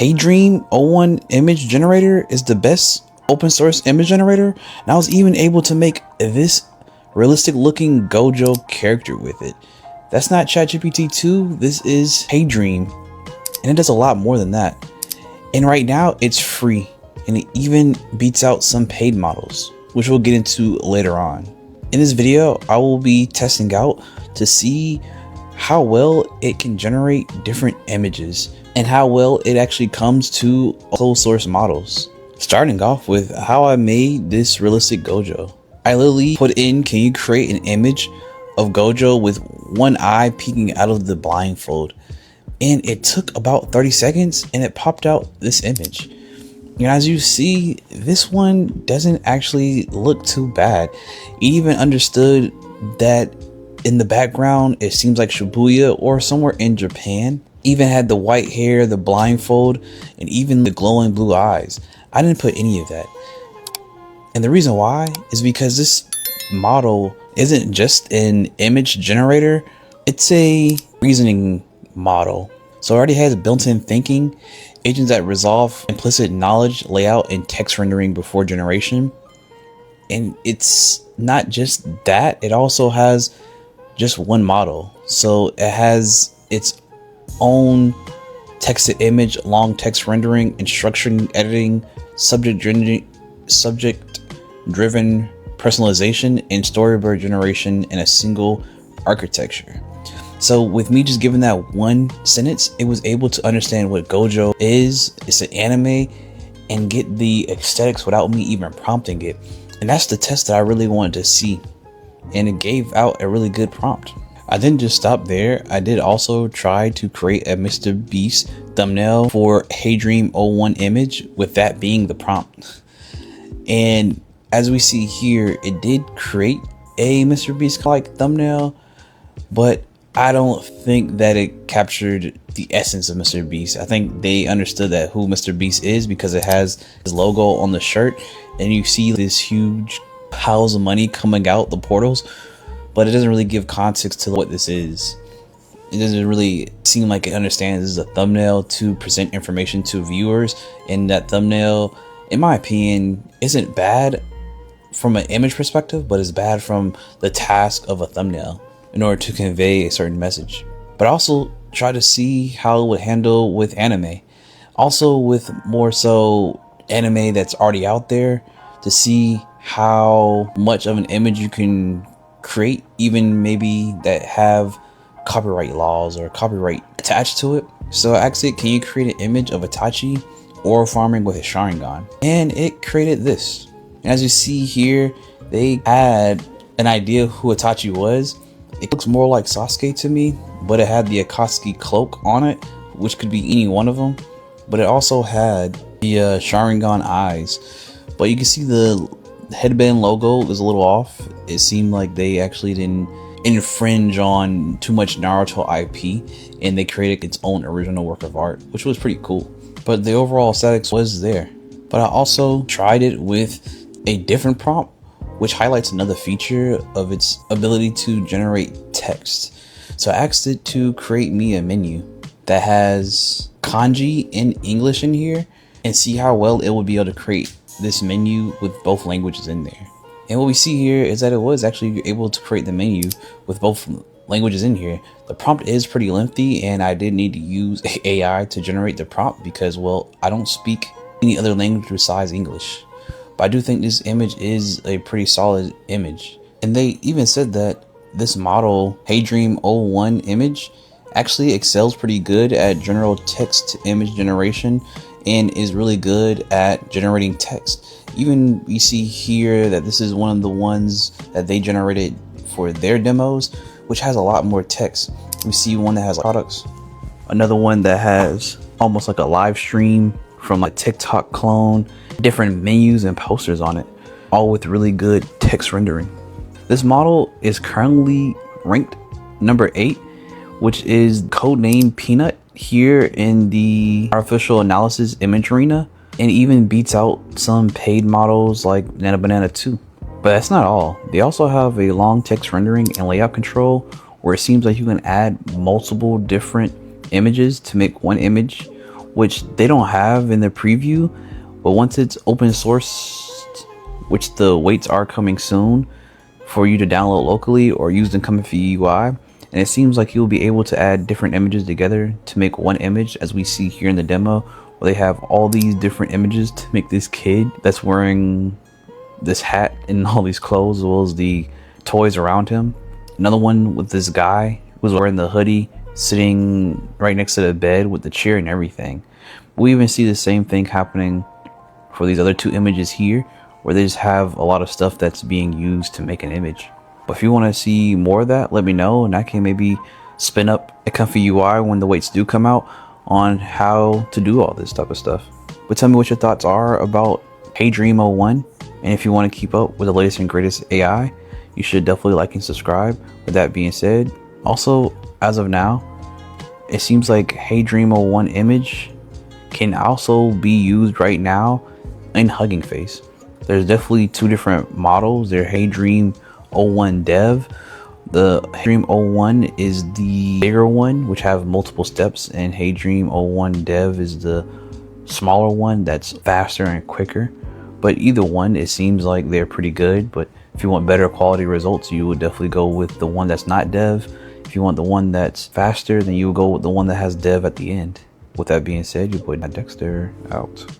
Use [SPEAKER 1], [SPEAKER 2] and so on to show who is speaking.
[SPEAKER 1] HiDream O1 Image generator is the best open source image generator, and I was even able to make this realistic looking Gojo character with it. That's not ChatGPT 2, this is HiDream, and it does a lot more than that. And right now it's free, and it even beats out some paid models, which we'll get into later on. In this video, I will be testing out to see how well it can generate different images and how well it actually comes to closed source models. Starting off with how I made this realistic Gojo. I literally put in, can you create an image of Gojo with one eye peeking out of the blindfold? And it took about 30 seconds and it popped out this image. And as you see, this one doesn't actually look too bad. It even understood that in the background, it seems like Shibuya or somewhere in Japan. Even had the white hair, the blindfold, and even the glowing blue eyes. I didn't put any of that. And the reason why is because this model isn't just an image generator, it's a reasoning model. So it already has built-in thinking, agents that resolve implicit knowledge, layout, and text rendering before generation. And it's not just that, it also has just one model. So it has its own text to image, long text rendering, instruction editing, subject driven personalization, and storyboard generation in a single architecture. So with me just giving that one sentence, it was able to understand what Gojo is. It's an anime, and get the aesthetics without me even prompting it. And that's the test that I really wanted to see, and it gave out a really good prompt. I didn't just stop there. I did also try to create a Mr. Beast thumbnail for HiDream O1 Image, with that being the prompt. And as we see here, it did create a Mr. Beast like thumbnail, but I don't think that it captured the essence of Mr. Beast. I think they understood that who Mr. Beast is because it has his logo on the shirt, and you see this huge piles of money coming out the portals, but it doesn't really give context to what this is. It doesn't really seem like it understands this is a thumbnail to present information to viewers, and that thumbnail, in my opinion, isn't bad from an image perspective, but it's bad from the task of a thumbnail in order to convey a certain message. But also try to see how it would handle with anime, also with more so anime that's already out there, to see how much of an image you can create, even maybe that have copyright laws or copyright attached to it. So I asked it, can you create an image of Itachi oral farming with his Sharingan? And it created this. And as you see here, they had an idea of who Itachi was. It looks more like Sasuke to me, but it had the Akatsuki cloak on it, which could be any one of them. But it also had the Sharingan eyes. But you can see the headband logo is a little off. It seemed like they actually didn't infringe on too much Naruto IP, and they created its own original work of art, which was pretty cool. But the overall aesthetics was there. But I also tried it with a different prompt, which highlights another feature of its ability to generate text. So I asked it to create me a menu that has kanji and English in here, and see how well it would be able to create this menu with both languages in there. And what we see here is that it was actually able to create the menu with both languages in here. The prompt is pretty lengthy, and I did need to use AI to generate the prompt because, well, I don't speak any other language besides English. But I do think this image is a pretty solid image. And they even said that this model, HiDream O1 Image, actually excels pretty good at general text to image generation and is really good at generating text. Even we see here that this is one of the ones that they generated for their demos, which has a lot more text. We see one that has products, another one that has almost like a live stream from a TikTok clone, different menus and posters on it, all with really good text rendering. This model is currently ranked number 8, which is codename Peanut here in the artificial analysis image arena, and even beats out some paid models like Nana Banana 2. But that's not all. They also have a long text rendering and layout control, where it seems like you can add multiple different images to make one image, which they don't have in the preview, but once it's open source, which the weights are coming soon for you to download locally or use in Comfy UI, and it seems like you'll be able to add different images together to make one image, as we see here in the demo, where they have all these different images to make this kid that's wearing this hat and all these clothes, as well as the toys around him. Another one with this guy who's wearing the hoodie, sitting right next to the bed with the chair and everything. We even see the same thing happening for these other two images here, where they just have a lot of stuff that's being used to make an image. But if you want to see more of that, let me know, and I can maybe spin up a Comfy UI when the weights do come out on how to do all this type of stuff. But tell me what your thoughts are about HiDream O1, and if you want to keep up with the latest and greatest AI, you should definitely like and subscribe. With that being said, also, as of now, it seems like HiDream O1 Image can also be used right now in Hugging Face. There's definitely two different models. There's HiDream O1 Dev. The HiDream O1 is the bigger one, which have multiple steps, and HiDream O1 Dev is the smaller one that's faster and quicker. But either one, it seems like they're pretty good. But if you want better quality results, you would definitely go with the one that's not dev. If you want the one that's faster, then you would go with the one that has dev at the end. With that being said, your boy Dexter out.